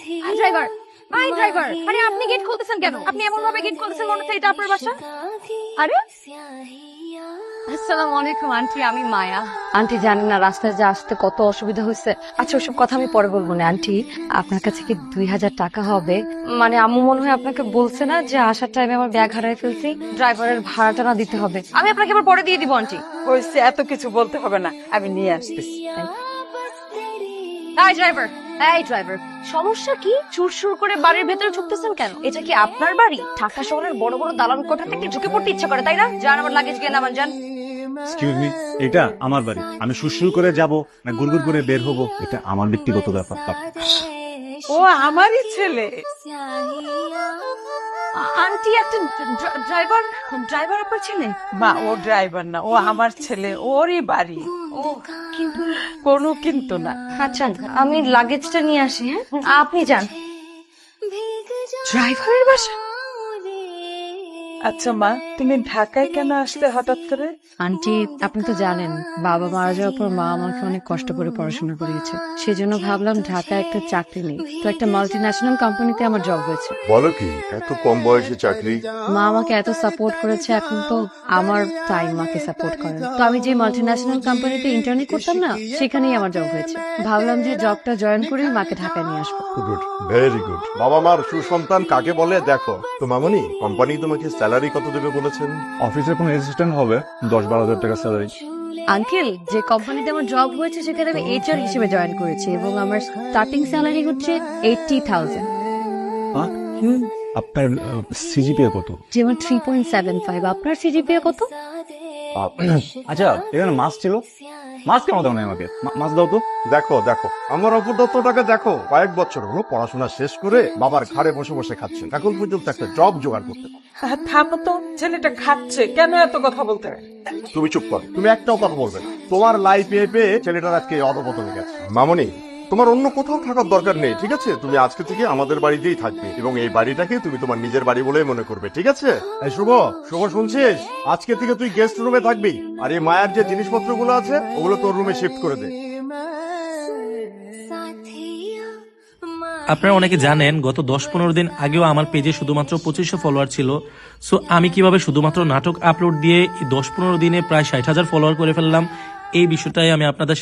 Driver, ভাই driver, আরে আপনি গেট খুলতেছেন কেন? আপনি এমন ভাবে গেট খুলতেছেন মনে হচ্ছে এটা আপনার বাসা। আরে আসসালামু আলাইকুম আন্টি, আমি মায়া। আন্টি জানেন না রাস্তায় যে আসতে কত অসুবিধা হয়েছে। আচ্ছা ওসব কথা আমি পরে বলবো না। আন্টি আপনার কাছে কি 2000 টাকা হবে? মানে আম্মু মনে হয় আপনাকে বলছে না যে আসার টাইমে আমার ব্যাগ হারাই ফেলছি, ড্রাইভারের ভাড়াটা না দিতে হবে। আমি আপনাকে আবার পরে দিয়ে দিব আন্টি। হয়েছে, এত কিছু বলতে হবে না, আমি নিয়ে আসতেছি। এই ড্রাইভার, এই ড্রাইভার, সমস্যা কি? সুর করে বাড়ির ভেতরে ঢুকতেছেন কেন? এটা কি আপনার বাড়ি? ঢাকা শহরের বড় বড় দালান কোঠা থেকে ঢুকে পড়তে ইচ্ছা করে তাই না? যান আমার লাগেজ গিয়ে নামান, যান। এক্সকিউজ মি, এটা আমার বাড়ি। আমি সুরসুর করে যাব না গুড়গুড় করে বের হব, এটা আমার ব্যক্তিগত ব্যাপার। ও আমারই ছেলে। আন্টি একটা ড্রাইভার, ড্রাইভার আপনার ছেলে? মা, ও ড্রাইভার না, ও আমার ছেলে, ওরই বাড়ি। ও কিন্তু কোনো কিন্তু না। আচ্ছা আমি লাগেজটা নিয়ে আসি। হ্যাঁ আপনি যান। ড্রাইভারের বাসা? আচ্ছা মা, তুমি ঢাকায় কেন আসলে হঠাৎ করে? আন্টি আপনি তো জানেন বাবা মারা যাওয়ার পর মা আমাকে অনেক কষ্ট করে পড়াশোনা করিয়েছে, সেজন্য ভাবলাম ঢাকায় একটা চাকরি নেই, তো একটা মাল্টি ন্যাশনাল কোম্পানিতে আমার জব হয়েছে। বলো কি, এত কম বয়সে চাকরি? মা আমাকে এত সাপোর্ট করেছে, এখন তো আমার টাইম মাকে সাপোর্ট করে। তো আমি যে মাল্টি ন্যাশনাল কোম্পানিতে ইন্টার্নি করতাম না, সেখানেই আমার জব হয়েছে। ভাবলাম যে জবটা জয়েন করে মাকে ঢাকায় নিয়ে আসবো। Good, very good. বাবা মার সুসন্তান কাকে বলে দেখো তো। মামনি, কোম্পানি তোমাকে স্যালারি কত দেবে বলেছেন? অফিসের কোনো অ্যাসিস্ট্যান্ট হবে 10-12 হাজার টাকা স্যালারি। আঙ্কেল, যে কোম্পানিতে আমার জব হয়েছে সেখানে আমি এইচআর হিসেবে জয়েন করেছি এবং আমার স্টার্টিং স্যালারি হচ্ছে 80,000। আপনার সিজিপিএ কত? যেমন 3.75। আপনার সিজিপিএ কত? আচ্ছা, এখানে মাছ ছিল, মাছ কেমন দাও না আমাকে? মাছ দাও তো। দেখো দেখো, আমার অপদত্তটাকে দেখো। কয়েক বছর হলো পড়াশোনা শেষ করে বাবার ঘাড়ে বসে বসে খাচ্ছেন, এখন পর্যন্ত একটা জব জোগাড় করতে পারো। থামো তো, ছেলেটা খাচ্ছে, কেন এত কথা বলতে হয়? তুমি চুপ করো, তুমি একটাও কথা বলবে না। তোমার লাইফ পেয়ে ছেলেটার আজকে অধপতনে গেছে। মামনি, তোমার অন্য কোথাও থাকার দরকার নেই, ঠিক আছে? তুমি আজকে থেকে আমাদের বাড়িতেই থাকবে এবং এই বাড়িটাকে তুমি তোমার নিজের বাড়ি বলেই মনে করবে, ঠিক আছে? এই শুভ, শুভ শুনছিস? আজকে থেকে তুই গেস্ট রুমে থাকবি, আর এই মায়ের যে জিনিসপত্রগুলো আছে ওগুলো তোর রুমে শিফট করে দে। আপনারা অনেকে জানেন গত 10-15 দিন আগেও আমার পেজে শুধুমাত্র 2500 ফলোয়ার ছিল। সো আমি কিভাবে শুধুমাত্র নাটক আপলোড দিয়ে এই 10-15 দিনে প্রায় 60,000 ফলোয়ার করে ফেললাম, এই বিষয়টাই আমি আপনাদের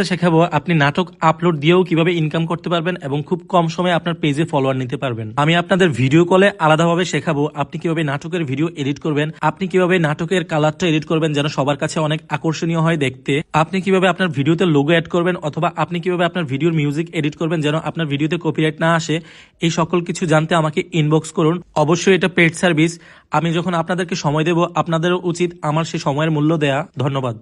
শেখাবো। আপনি নাটক আপলোড দিয়েও কিভাবে ইনকাম করতে পারবেন এবং খুব কম সময়ে আপনার পেজে ফলোয়ার নিতে পারবেন। আমি আপনাদের ভিডিও কলে আলাদাভাবে শেখাবো আপনি কিভাবে নাটকের ভিডিও এডিট করবেন, আপনি কিভাবে নাটকের কালারটা এডিট করবেন যেন সবার কাছে অনেক আকর্ষণীয় হয় দেখতে, আপনি কিভাবে আপনার ভিডিওতে লোগো অ্যাড করবেন, অথবা আপনি কিভাবে আপনার ভিডিওর মিউজিক এডিট করবেন যেন আপনার ভিডিওতে কপিরাইট না আসে। এই সকল কিছু জানতে আমাকে ইনবক্স করুন। অবশ্যই এটা পেইড সার্ভিস। আমি যখন আপনাদেরকে সময় দেব আপনাদেরও উচিত আমার সেই সময়ের মূল্য দেয়া। ধন্যবাদ।